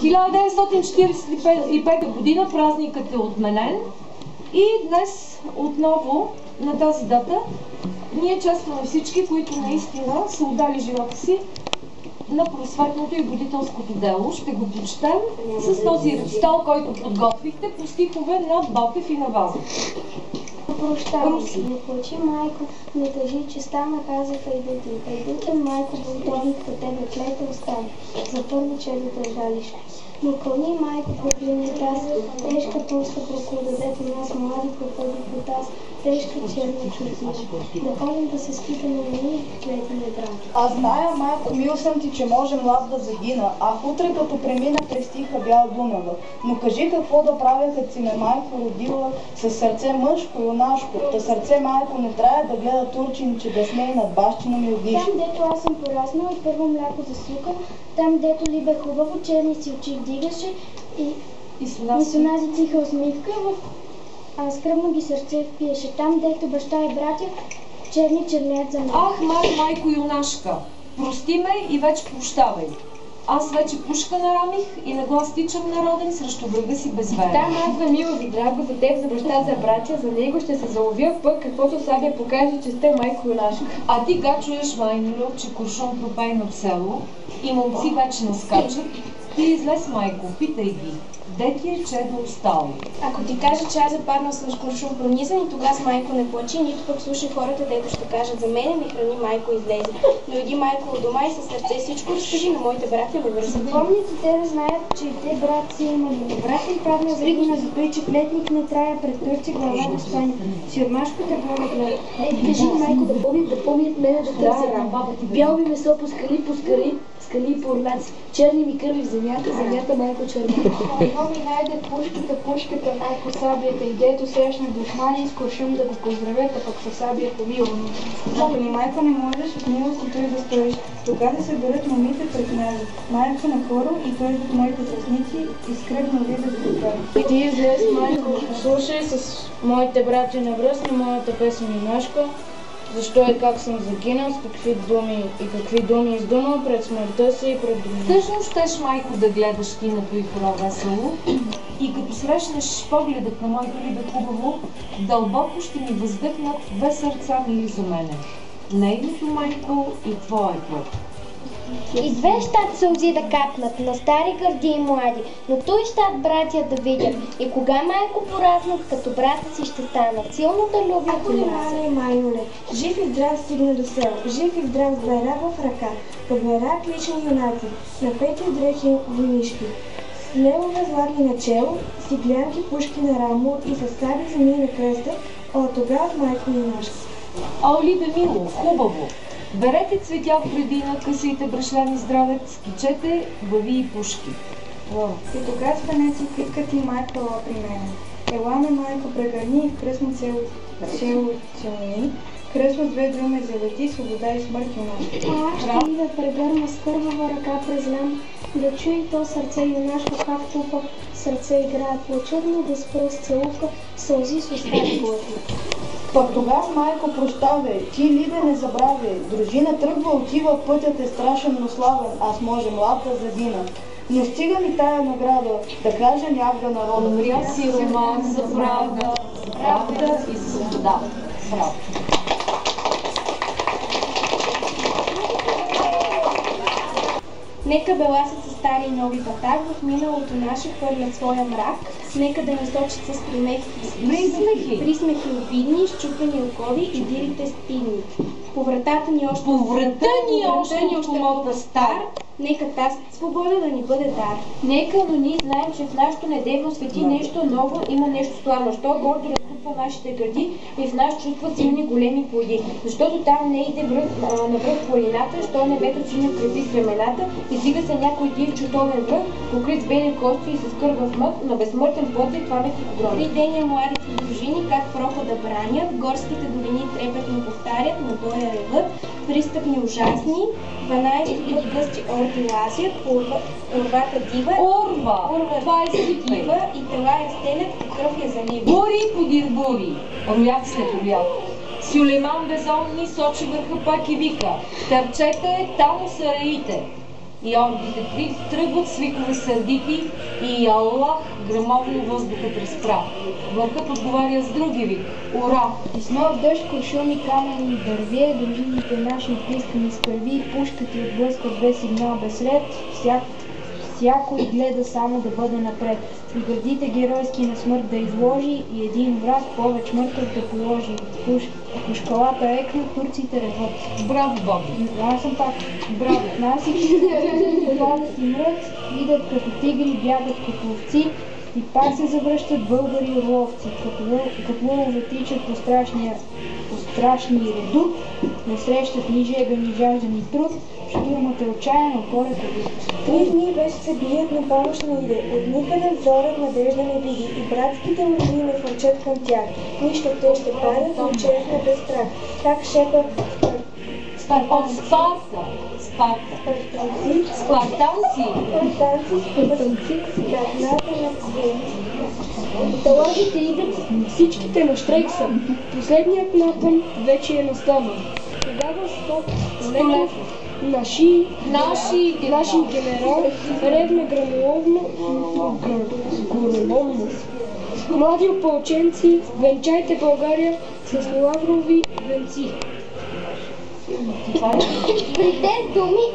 1945 година празникът е отменен и днес отново на тази дата ние честваме всички, които наистина са отдали живота си на просветното и будителското дело. Ще го почетем с този рецитал, който подготвихте по стихове на Ботев и на Вазов. Прощавам си, не плачи, майко, не тъжи, че стана, казаха Айдутин, майко, болтовник, по тебе клете остане, за първо черно държалиш. Но кълни, майко, погледни таз, тежка толста прокуда, дето нас млади пропъди по таз, тежка черна чудиш. Да ходим да се скитаме на ние, клети не брат. Аз зная, майко, мил съм ти, че може млад да загина, ах утре като премина през тиха бял Дунава. Но кажи какво да правя, като си ме майко родила, с сърце мъжко, юнашко, та сърце майко не трябва да гледа турчин, че да смее над бащина ми огниш. Там, дето аз съм пораснала и първо мляко засукам, там, дето ли бе хубаво, черни си очи вдигаше и с онази тиха усмивка, скръбно ги сърце впиеше. Там, дето баща и братя, черни чернеят за мен. Ах, майко юнашка, прости ме и вече прощавай. Аз вече пушка нарамих и наглас тичам народен срещу врага си безверен. Там аз за мило ви драго, за теб, за баща, за братя, за него ще се заловя пък, каквото Сабия покаже, че сте майко юнашка. А ти га чуеш, майнолю, че куршум пропай над село и момци вече наскачат. Ти излез, майко, питай ги. Де ти е чедо остало? Ако ти кажа, че аз западнал с куршум пронизан и тогава майко не плачи, нито пък слушай хората, дето ще кажат за мене, ми храни майко излезе. Но иди майко от дома и със сърце всичко разкажи на моите братя ме върза. Помните те да знаят, че и те брат си имали. Брат им правна загина за той, че плетник не трая пред търци глава да стане. Сирмашката глава гледа. Кажи майко да помнят мене да търся. Бяло ми месо по скали и по орлаци, черни ми кърви в земята майко черна. Едно ми найде пушката, майко Сабията и дето срещна душмани с куршум да го поздравят, а пък със Сабия помилвано. Ако ни майко не можеш от милост и той да стоиш, тогава да се берат момите пред княза, майко на хоро и той от моите съсници и скръбно ви да се прави. И ти излез, майко, слушай с моите братя на връзни моята песен юнашка, защо и как съм загинал, с какви думи издумал пред смъртта си и пред други. Тъжно щеш, майко, да гледаш киното и хоро весело и като срещнеш погледът на моето либе хубаво, дълбоко ще ми въздъхнат две сърца мили за мене. Нейното, майко, и твоето. И две щат сълзи да капнат на стари гърди и млади, но той щат братя да видят. И кога майко пораснат, като брата си ще станат, силно да любят. Ако ли мале, майоле, жив и здрав стигна до село, жив и здрав с байра в ръка, по байра лични юнаци, на пети дрехи войнишки. С левове златни начело, с иглянки пушки на рамо и с саби земи на кръста, а тогава майко юнашка. Оли да мило, хубаво! Берете цветя в градина, късайте брашлени здравец, кичете, глави и пушки. И тогава спанеци питка ти майко ела при мене. Ела ме майко прегърни и в кръсно село целуни, кръсно с две думи залети, свобода и смърт юнашка. Аз ще ида прегърна с първава ръка през лям, да чуи то сърце юнашко, както пък сърце играе плачърно, да спра с целувка, сълзи с остатък глави. Пък тогава, майко, прощавай, ти либе не забравяй, дружина тръгва, отива, пътят е страшен, но славен, аз може млад да загина. Но стига ми тая награда, да кажа някога народа. Умря си роман за правда и за свобода. Браво! Нека беласът са стари и нови патак, в миналото наше хвърлят своя мрак, нека да ни сочат с присмехи обидни, щупени окови и дирите спидни. По вратата ни още от стар, нека тази свобода да ни бъде дар. Нека, но ние знаем, че в нашото недевно свети нещо ново, има нещо славно. Що гордо разкупва нашите гради и в нас чувства силни големи плоди. Защото там не иде навръх планината, що небето синя крепи стремената, издига се някой див чутовен връх, покрит с бели кости и с кървав мък, на безсмъртен подвиг памет и огромен. Три деня младите дружини, как прохода бранят, горските долини трепетно повтарят, но той е ревът, пристъпни ужасни, 12 път гъсти орди лазят, орвата дива, Това е дива и тела я стелят, кръв я залива. Бури подир бури, рояк след рояк. Сюлейман безонни сочи върха пак и вика: търчете, там са раите. и ордите тръгват с викове сърдити и Аллах гръмовно въздухът разправя. Върхът отговаря с други вик. Ура! И с нов дъжд, куршуми, камъни и дървие, дружините наши изтискани с кръви, пушката и отблъскат без сигнал, без ред, всякой гледа само да бъде напред. И гърдите геройски на смърт да изложи и един враг повече мъртъв да положи. Пушкалата екна, турците реват. Браво, Боби! Аз съм пак. Браво! Насите падат и мрът, идат като тигри, бягат като овци и пак се завръщат българи и орловци. Като лъвове тичат по страшни редут, не срещат ни жега, ни жажда, ни труд. Штурмът е отчаян, отгоре къде. 3 дни вече се бият на помощ не иде. От никъде взорът надежда не види и братските войни не фърчат към тях. Нищо те ще падат, но черепна без страх. Как шепа От Спарта! Спартанци! Статната на Квин. Талантите идат, всичките на штрейк са. Последният напън вече е настанал. Тогава Столетов, наши генерал, ревна громоловно. Млади опълченци, венчайте България с лаврови венци. При тези думи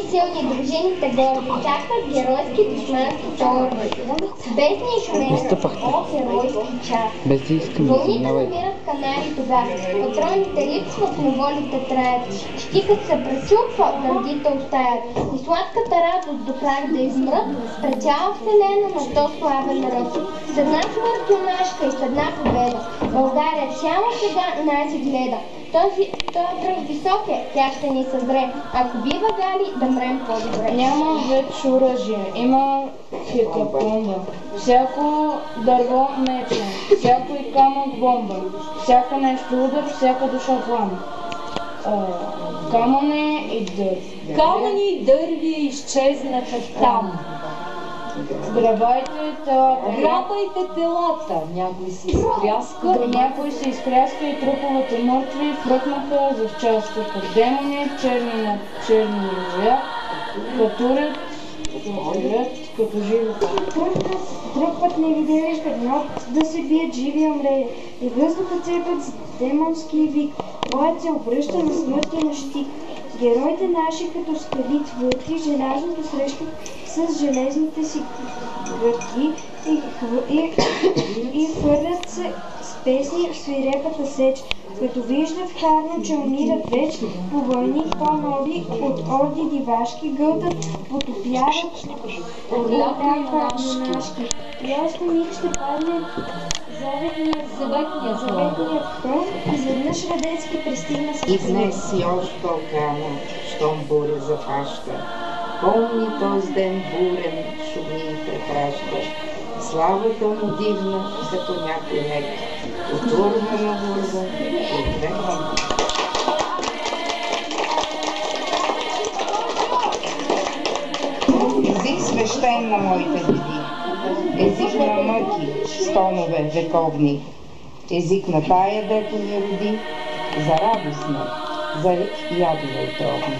силни дружините горди чакат геройски душмански чорби. Бесни и шумени, геройски час. Вълните намират канари тогава, патроните липсват, но волите траят. Щикът се пречупва, гърдите оставят. И сладката радост до край да измрат, пред цяла вселена на то славен род. С една смърт юнашка и с една победа, България цяло сега най-се гледа. Той пръв висок е, тя ще ни съзре. Ако бива гали, да мрем по-добре. Няма вече оръжие, има хекапомба. Всяко дърво мече, всяко и камък бомба, всяко нещо удар, всяка душа плана. Камъни и дърви изчезнаха там. Грабайте телата. Някой се изкряска и труповете мъртви фръкнаха за частка. Като демони, черни на черни роя, катурят, като живи. Друг път не видели едно да се бият живи умрели. И въздуха цепят с демонски вик. Боят се обръща на смъртен щит. Героите наши като скали твърти желязното срещат с железните си гърди и хвърлят се с песни в свирепата сеч. Като виждат харно, че умират вече, по войни по-нови от орди дивашки гълтат, потопяват орляка юнашки. Ясно миг ще падне заветният трон, изведнъж Радецки пристигна с... И днес си още Балкана, щом буря зафаща. Помни този ден бурен, шуми и препраща. Славата му дивна, като някой лек. От урва на бурза, от века. Език свещен на моите деди, език на мъки, стонове вековни, език на тая, дето ми роди, за радостна, за ядове отровни.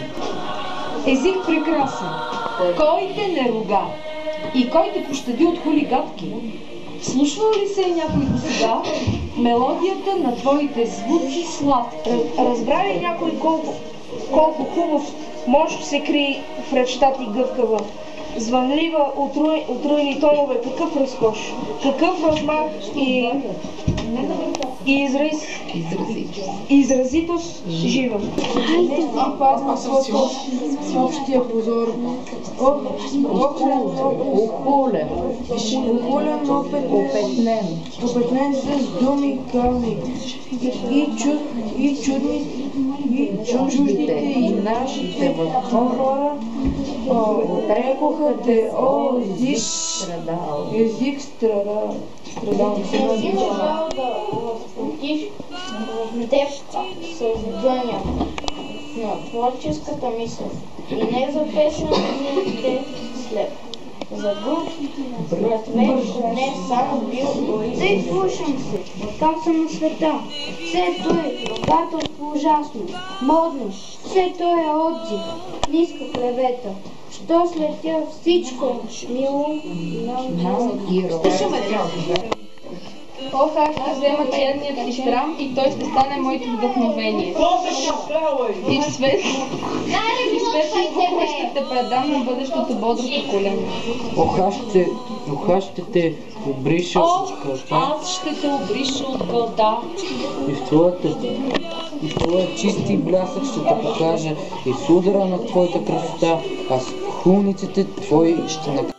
Език прекрасен, кой те не руга и кой те пощади от хулигатки. Слушвал ли се някой до сега мелодията на твоите звуци сладки? Разбра ли някой колко хубав мощ се крие в речта ти гъвкава? Звънлива, отруйни тонове, какъв разкош, какъв размах и изразитост жива. Падна с общия позор. Ухулен, опетнен с думи кълни. И чудни, и чуждите, и нашите хора отрекоха те, о, език страдал. Не си можал да възплатиш в теб създания на творческата мисъл и не за песен дните след. За друг размеж не само бил, дори. Тъй слушам се, там съм на света. Все той, когато изкуство ужасно, модно, все то е отзив, ниска клевета. Що след тя всичко мило и Ох, аз ще взема черният си шрам и той ще стане моето вдъхновение. И светли кухня ще те предам на бъдещото бодро поколение. Ох, ще те обриша от кълта. Аз ще те обриша от кълта. И в твоя чисти блясък ще те покажа и с удара на твоята красота, а с хулниците твои ще накажа.